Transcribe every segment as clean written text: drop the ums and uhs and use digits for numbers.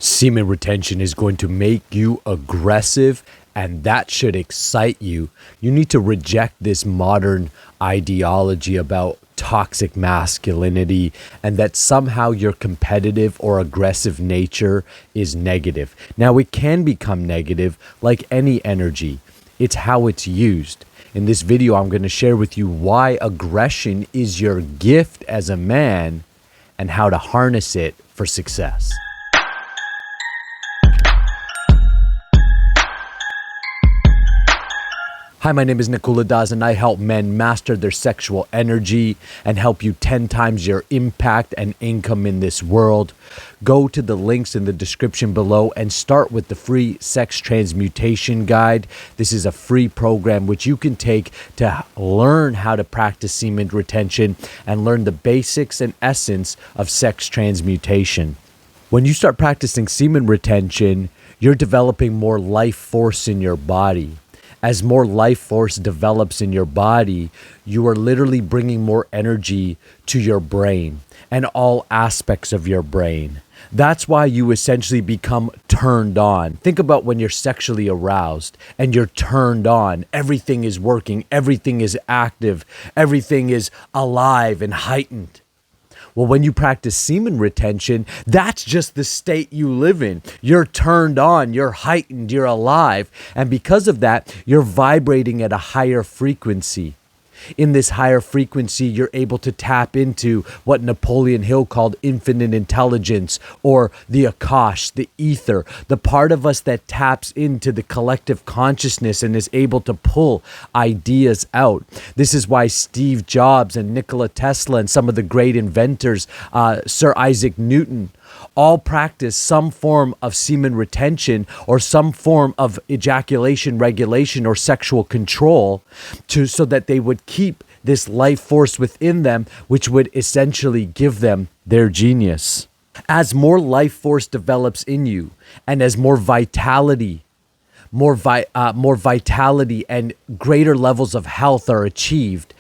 Semen retention is going to make you aggressive, and that should excite you. You need to reject this modern ideology about toxic masculinity and that somehow your competitive or aggressive nature is negative. Now, it can become negative like any energy. It's how it's used. In this video, I'm going to share with you why aggression is your gift as a man and how to harness it for success. Hi, my name is Nakula and I help men master their sexual energy and help you 10 times your impact and income in this world. Go to the links in the description below and start with the free sex transmutation guide. This is a free program which you can take to learn how to practice semen retention and learn the basics and essence of sex transmutation. When you start practicing semen retention, you're developing more life force in your body. As more life force develops in your body, you are literally bringing more energy to your brain and all aspects of your brain. That's why you essentially become turned on. Think about when you're sexually aroused and you're turned on. Everything is working, everything is active, everything is alive and heightened. Well, when you practice semen retention, that's just the state you live in. You're turned on, you're heightened, you're alive. And because of that, you're vibrating at a higher frequency. In this higher frequency, you're able to tap into what Napoleon Hill called infinite intelligence, or the Akash, the ether, the part of us that taps into the collective consciousness and is able to pull ideas out. This is why Steve Jobs and Nikola Tesla and some of the great inventors, Sir Isaac Newton, all practice some form of semen retention or some form of ejaculation regulation or sexual control so that they would keep this life force within them, which would essentially give them their genius. As more life force develops in you and as more vitality and greater levels of health are achieved,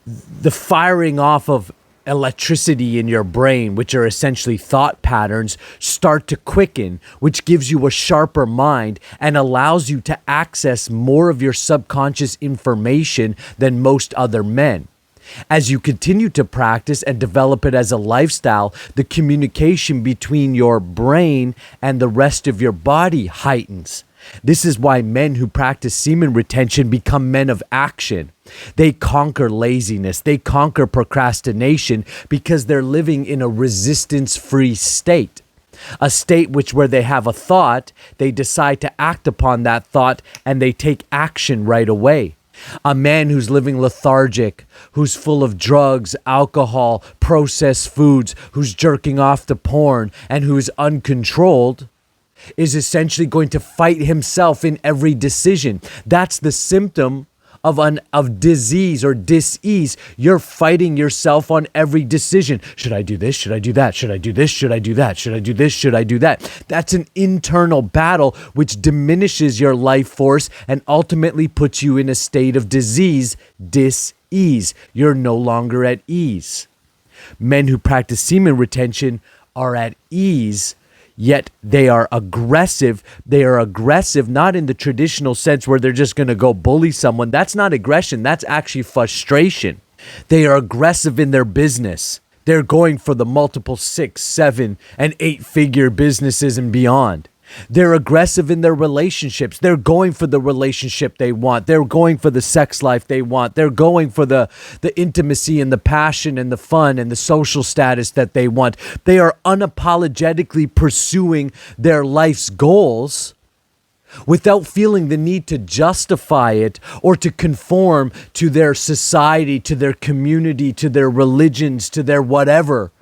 the firing off of electricity in your brain, which are essentially thought patterns, start to quicken, which gives you a sharper mind and allows you to access more of your subconscious information than most other men. As you continue to practice and develop it as a lifestyle, the communication between your brain and the rest of your body heightens. This is why men who practice semen retention become men of action. They conquer laziness, they conquer procrastination because they're living in a resistance-free state. A state where they have a thought, they decide to act upon that thought, and they take action right away. A man who's living lethargic, who's full of drugs, alcohol, processed foods, who's jerking off to porn, and who's uncontrolled, is essentially going to fight himself in every decision. That's the symptom of disease or dis-ease. You're fighting yourself on every decision. Should I do this? Should I do that? Should I do this? Should I do that? Should I do this? Should I do that? That's an internal battle which diminishes your life force and ultimately puts you in a state of disease, dis-ease. You're no longer at ease. Men who practice semen retention are at ease, yet they are aggressive. They are aggressive not in the traditional sense where they're just going to go bully someone. That's not aggression. That's actually frustration. They are aggressive in their business. They're going for the multiple 6, 7, and 8-figure businesses and beyond. They're aggressive in their relationships. They're going for the relationship they want. They're going for the sex life they want. They're going for the intimacy and the passion and the fun and the social status that they want. They are unapologetically pursuing their life's goals without feeling the need to justify it or to conform to their society, to their community, to their religions, to their whatever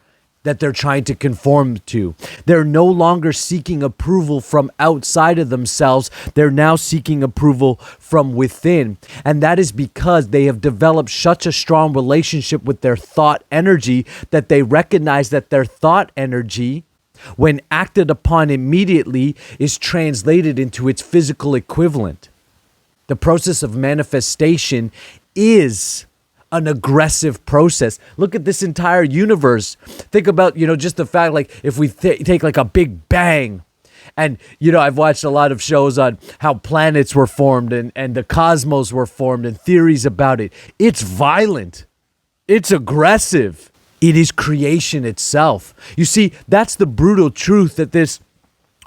that they're trying to conform to. They're no longer seeking approval from outside of themselves. They're now seeking approval from within. And that is because they have developed such a strong relationship with their thought energy that they recognize that their thought energy, when acted upon immediately, is translated into its physical equivalent. The process of manifestation is an aggressive process. Look at this entire universe. Think about, just the fact, like, if we take like a big bang And, I've watched a lot of shows on how planets were formed and the cosmos were formed and theories about it. It's violent. It's aggressive. It is creation itself. You see, that's the brutal truth that this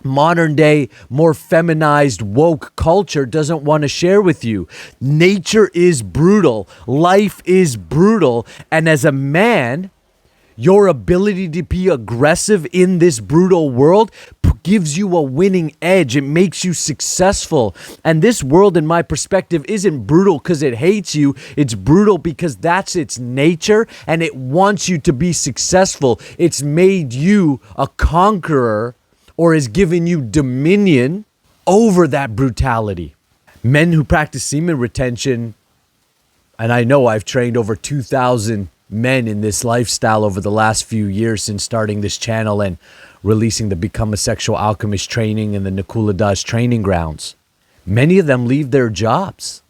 modern day, more feminized, woke culture doesn't want to share with you. Nature is brutal. Life is brutal. And as a man, your ability to be aggressive in this brutal world gives you a winning edge. It makes you successful. And this world, in my perspective, isn't brutal because it hates you. It's brutal because that's its nature and it wants you to be successful. It's made you a conqueror or has given you dominion over that brutality. Men who practice semen retention, and I know I've trained over 2,000 men in this lifestyle over the last few years since starting this channel and releasing the Become a Sexual Alchemist training in the Nakula training grounds. Many of them leave their jobs.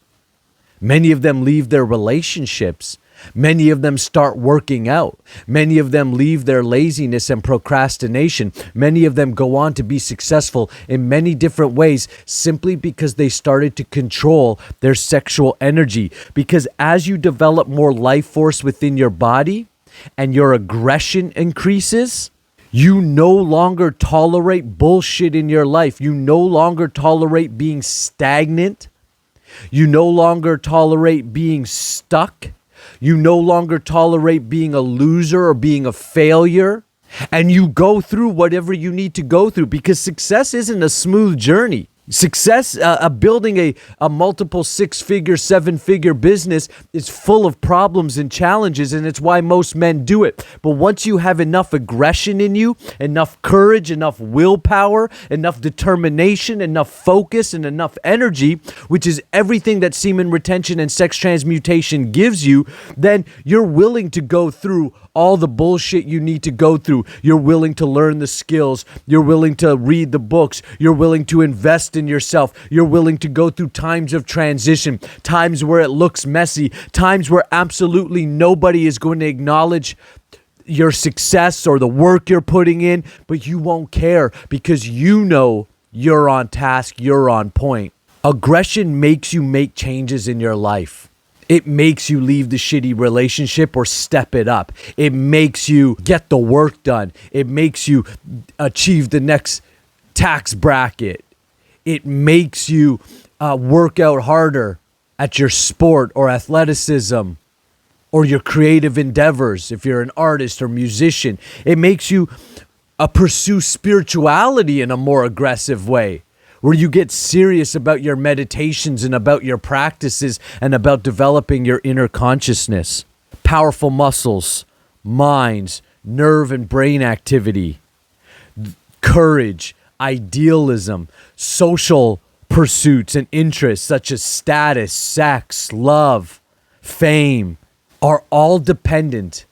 Many of them leave their relationships. Many of them start working out. Many of them leave their laziness and procrastination. Many of them go on to be successful in many different ways simply because they started to control their sexual energy. Because as you develop more life force within your body and your aggression increases, you no longer tolerate bullshit in your life. You no longer tolerate being stagnant. You no longer tolerate being stuck. You no longer tolerate being a loser or being a failure. And you go through whatever you need to go through because success isn't a smooth journey. Success, building a multiple 6-figure, 7-figure business is full of problems and challenges, and it's why most men do it. But once you have enough aggression in you, enough courage, enough willpower, enough determination, enough focus, and enough energy, which is everything that semen retention and sex transmutation gives you, then you're willing to go through all the bullshit you need to go through. You're willing to learn the skills. You're willing to read the books. You're willing to invest in yourself. You're willing to go through times of transition, times where it looks messy, times where absolutely nobody is going to acknowledge your success or the work you're putting in, but you won't care because you know you're on task, you're on point. Aggression makes you make changes in your life. It makes you leave the shitty relationship or step it up. It makes you get the work done. It makes you achieve the next tax bracket. It makes you work out harder at your sport or athleticism or your creative endeavors if you're an artist or musician. It makes you pursue spirituality in a more aggressive way, where you get serious about your meditations and about your practices and about developing your inner consciousness. Powerful muscles, minds, nerve and brain activity, courage, idealism, social pursuits and interests such as status, sex, love, fame, are all dependent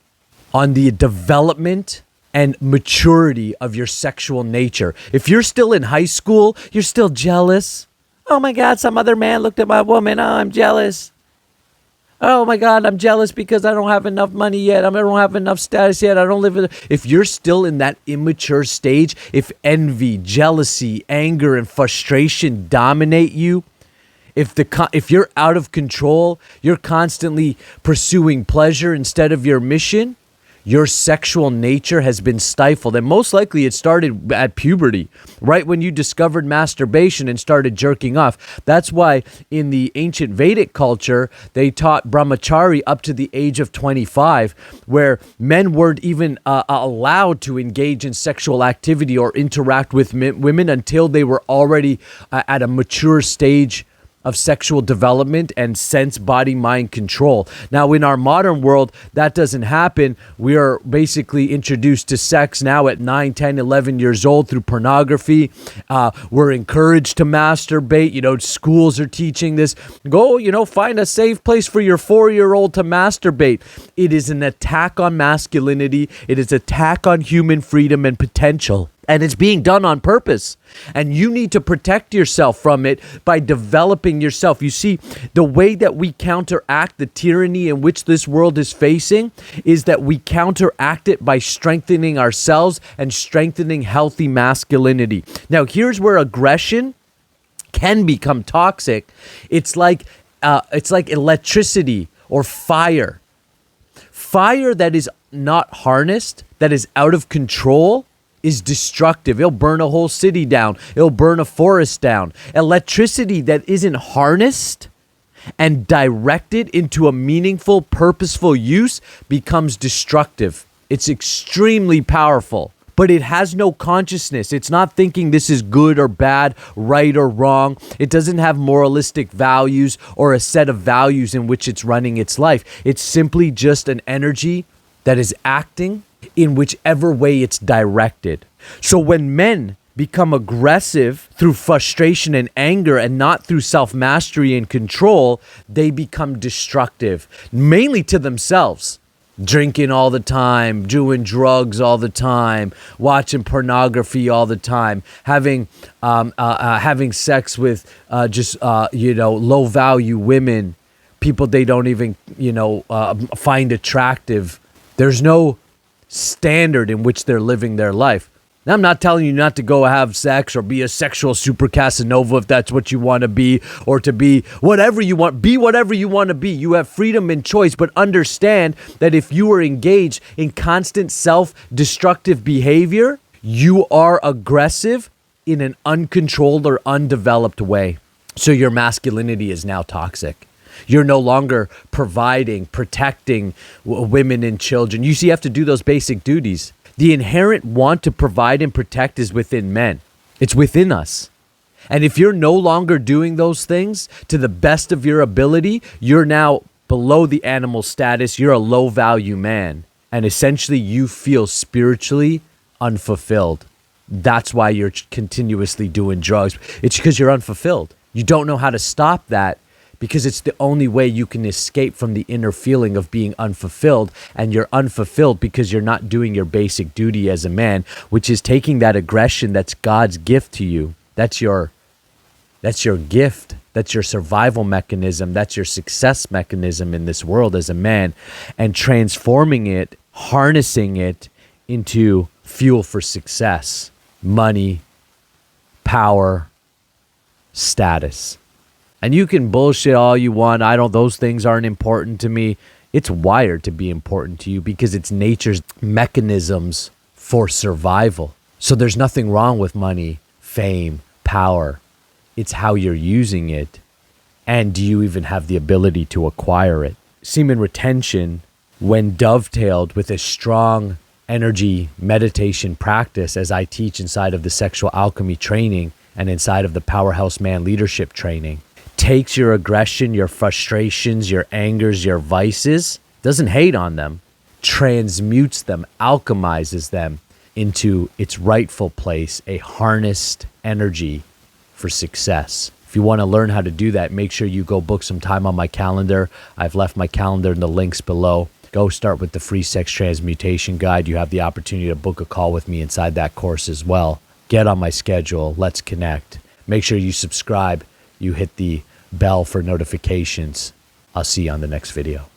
on the development and maturity of your sexual nature. If you're still in high school, you're still jealous. Oh my God, some other man looked at my woman. Oh, I'm jealous. Oh my God, I'm jealous because I don't have enough money yet. I don't have enough status yet. I don't live in. If you're still in that immature stage, if envy, jealousy, anger, and frustration dominate you, if you're out of control, you're constantly pursuing pleasure instead of your mission, your sexual nature has been stifled. And most likely it started at puberty, right when you discovered masturbation and started jerking off. That's why in the ancient Vedic culture, they taught brahmachari up to the age of 25, where men weren't even allowed to engage in sexual activity or interact with women until they were already at a mature stage of sexual development and sense, body, mind control. Now, in our modern world, that doesn't happen. We are basically introduced to sex now at 9, 10, 11 years old through pornography. We're encouraged to masturbate. Schools are teaching this. Go, find a safe place for your 4-year-old to masturbate. It is an attack on masculinity. It is an attack on human freedom and potential. And it's being done on purpose. And you need to protect yourself from it by developing yourself. You see, the way that we counteract the tyranny in which this world is facing is that we counteract it by strengthening ourselves and strengthening healthy masculinity. Now, here's where aggression can become toxic. It's like electricity or fire. Fire that is not harnessed, that is out of control, is destructive. It'll burn a whole city down. It'll burn a forest down. Electricity that isn't harnessed and directed into a meaningful, purposeful use becomes destructive. It's extremely powerful, but it has no consciousness. It's not thinking this is good or bad, right or wrong. It doesn't have moralistic values or a set of values in which it's running its life. It's simply just an energy that is acting in whichever way it's directed. So when men become aggressive through frustration and anger and not through self-mastery and control, they become destructive, mainly to themselves. Drinking all the time, doing drugs all the time, watching pornography all the time, having sex with low value women, people they don't even find attractive. There's no standard in which they're living their life. Now, I'm not telling you not to go have sex or be a sexual super Casanova if that's what you want to be, or to be whatever you want. Be whatever you want to be. You have freedom and choice, but understand that if you are engaged in constant self-destructive behavior, you are aggressive in an uncontrolled or undeveloped way. So your masculinity is now toxic. You're no longer providing, protecting women and children. You see, you have to do those basic duties. The inherent want to provide and protect is within men. It's within us. And if you're no longer doing those things to the best of your ability, you're now below the animal status. You're a low value man. And essentially you feel spiritually unfulfilled. That's why you're continuously doing drugs. It's because you're unfulfilled. You don't know how to stop that, because it's the only way you can escape from the inner feeling of being unfulfilled. And you're unfulfilled because you're not doing your basic duty as a man, which is taking that aggression that's God's gift to you. That's your gift. That's your survival mechanism. That's your success mechanism in this world as a man, and transforming it, harnessing it into fuel for success, money, power, status. And you can bullshit all you want. Those things aren't important to me. It's wired to be important to you because it's nature's mechanisms for survival. So there's nothing wrong with money, fame, power. It's how you're using it. And do you even have the ability to acquire it? Semen retention, when dovetailed with a strong energy meditation practice, as I teach inside of the sexual alchemy training and inside of the Powerhouse Man leadership training, takes your aggression, your frustrations, your angers, your vices, doesn't hate on them, transmutes them, alchemizes them into its rightful place, a harnessed energy for success. If you want to learn how to do that, make sure you go book some time on my calendar. I've left my calendar in the links below. Go start with the free sex transmutation guide. You have the opportunity to book a call with me inside that course as well. Get on my schedule. Let's connect. Make sure you subscribe. You hit the bell for notifications. I'll see you on the next video.